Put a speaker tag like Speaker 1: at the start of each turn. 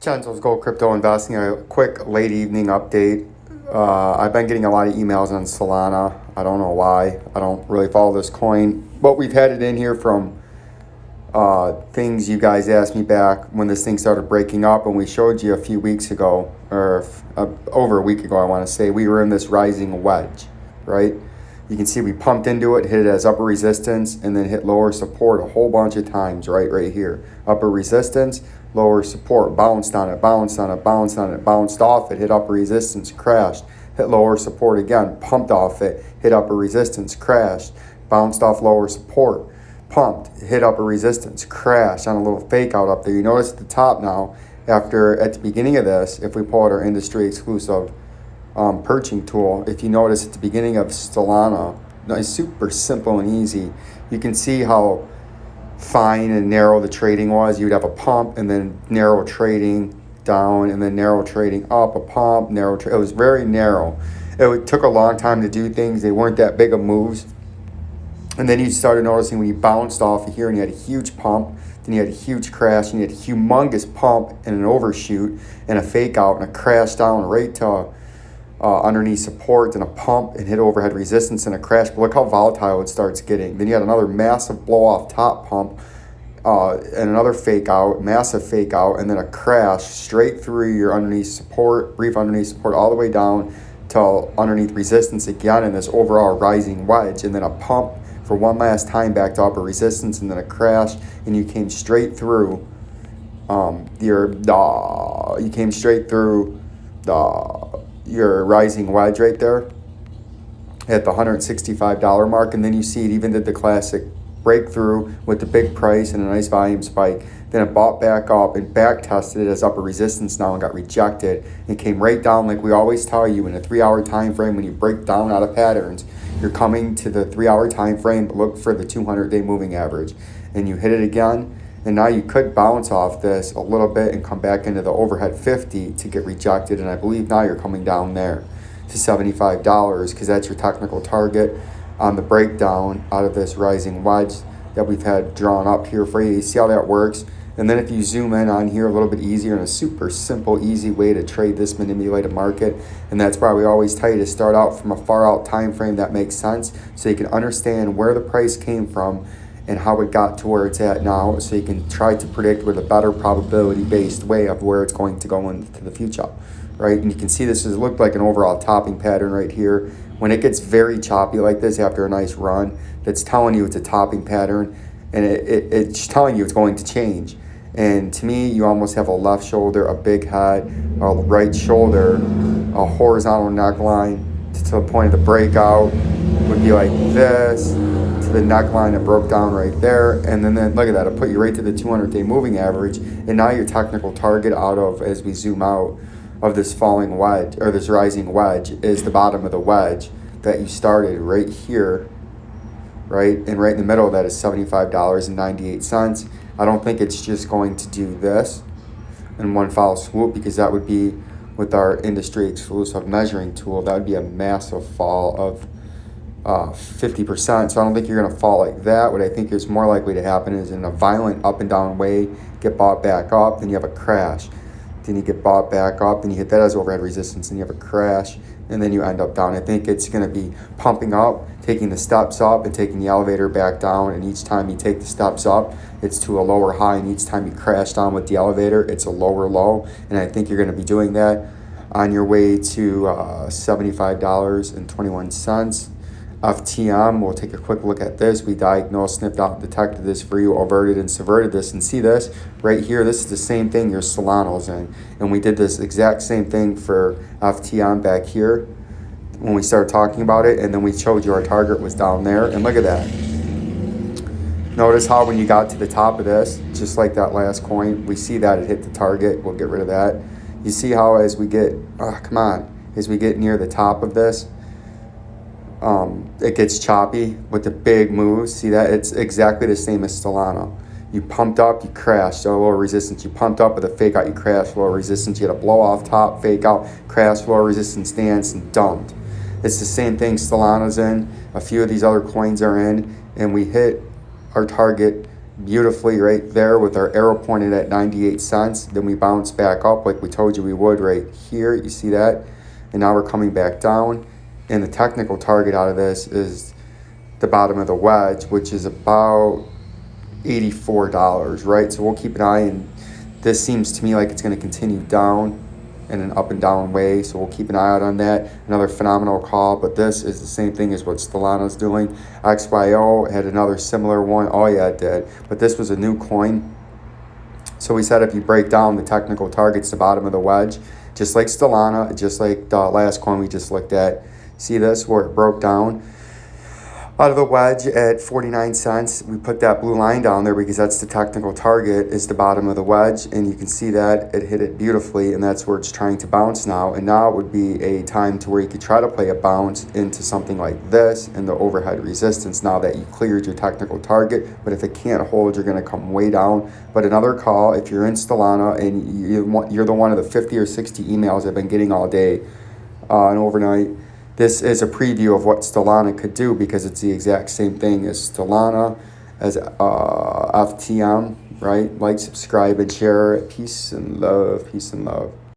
Speaker 1: Vincenzo'S Gold Crypto Investing, a quick late evening update. I've been getting a lot of emails on Solana. I don't know why. I don't really follow this coin, but we've had it in here from things you guys asked me back when this thing started breaking up, and we showed you a few weeks ago, or over a week ago, I want to say. We were in this rising wedge, right? You can see we pumped into it, hit it as upper resistance, and then hit lower support a whole bunch of times, right here. Upper resistance, lower support, bounced on it, bounced on it, bounced on it, bounced off it, hit upper resistance, crashed, hit lower support again, pumped off it, hit upper resistance, crashed, bounced off lower support, pumped, hit upper resistance, crashed on a little fake out up there. You notice at the top now, at the beginning of this, if we pull out our industry exclusive perching tool, if you notice at the beginning of Solana, it's super simple and easy. You can see how fine and narrow the trading was. You'd have a pump and then narrow trading down and then narrow trading up, a pump, narrow it was very narrow. It took a long time to do things. They weren't that big of moves. And then you started noticing when you bounced off of here and you had a huge pump, then you had a huge crash, and you had a humongous pump and an overshoot and a fake out and a crash down right to underneath support, and a pump and hit overhead resistance and a crash. But look how volatile it starts getting. Then you had another massive blow off top pump and another fake out, massive fake out, and then a crash straight through your underneath support, brief underneath support, all the way down to underneath resistance again in this overall rising wedge, and then a pump for one last time back to upper resistance, and then a crash, and you came straight through your rising wedge right there at the $165 mark. And then you see it even did the classic breakthrough with the big price and a nice volume spike. Then it bought back up and back tested it as upper resistance now and got rejected. It came right down, like we always tell you, in a 3-hour time frame. When you break down out of patterns, you're coming to the 3-hour time frame, but look for the 200-day moving average, and you hit it again. And now you could bounce off this a little bit and come back into the overhead 50 to get rejected. And I believe now you're coming down there to $75 because that's your technical target on the breakdown out of this rising wedge that we've had drawn up here for you. You see how that works? And then if you zoom in on here a little bit easier, and a super simple, easy way to trade this manipulated market, and that's why we always tell you to start out from a far out time frame that makes sense so you can understand where the price came from and how it got to where it's at now, so you can try to predict with a better probability-based way of where it's going to go into the future, right? And you can see this has looked like an overall topping pattern right here. When it gets very choppy like this after a nice run, that's telling you it's a topping pattern, and it's telling you it's going to change. And to me, you almost have a left shoulder, a big head, a right shoulder, a horizontal neckline to the point of the breakout would be like this, to the neckline that broke down right there. And then look at that, it'll put you right to the 200-day moving average. And now your technical target out of, as we zoom out, of this falling wedge, or this rising wedge, is the bottom of the wedge that you started right here, right? And right in the middle of that is $75.98. I don't think it's just going to do this in one foul swoop, because that would be with our industry exclusive measuring tool. That would be a massive fall of 50%. So I don't think you're going to fall like that. What I think is more likely to happen is in a violent up and down way, get bought back up, then you have a crash. Then you get bought back up, then you hit that as overhead resistance, and you have a crash, and then you end up down. I think it's going to be pumping up, taking the steps up, and taking the elevator back down. And each time you take the steps up, it's to a lower high, and each time you crash down with the elevator, it's a lower low. And I think you're going to be doing that on your way to $75.21. FTM, we'll take a quick look at this. We diagnosed, sniffed out, detected this for you, averted and subverted this, and see this right here. This is the same thing your Solana's in. And we did this exact same thing for FTM back here when we started talking about it, and then we showed you our target was down there. And look at that. Notice how when you got to the top of this, just like that last coin, we see that it hit the target. We'll get rid of that. You see how as we get, as we get near the top of this, it gets choppy with the big moves. See that? It's exactly the same as Solana. You pumped up, you crashed, so lower resistance. You pumped up with a fake out, you crashed, lower resistance. You had a blow off top, fake out, crash, lower resistance stance, and dumped. It's the same thing Solana's in. A few of these other coins are in, and we hit our target beautifully right there with our arrow pointed at 98 cents. Then we bounce back up like we told you we would right here. You see that? And now we're coming back down. And the technical target out of this is the bottom of the wedge, which is about $84, right? So we'll keep an eye, and this seems to me like it's going to continue down in an up and down way, so we'll keep an eye out on that. Another phenomenal call, but this is the same thing as what Stellana's doing. XYO had another similar one. Oh yeah, it did, but this was a new coin. So we said if you break down the technical targets, the bottom of the wedge, just like Stellana, just like the last coin we just looked at. See this, where it broke down out of the wedge at 49 cents. We put that blue line down there because that's the technical target, is the bottom of the wedge, and you can see that it hit it beautifully, and that's where it's trying to bounce now. And now it would be a time to where you could try to play a bounce into something like this and the overhead resistance now that you cleared your technical target. But if it can't hold, you're going to come way down. But another call, if you're in Stellana and you're the one of the 50 or 60 emails I've been getting all day and overnight, this is a preview of what Stellana could do, because it's the exact same thing as Stellana, as FTM, right? Like, subscribe, and share. Peace and love. Peace and love.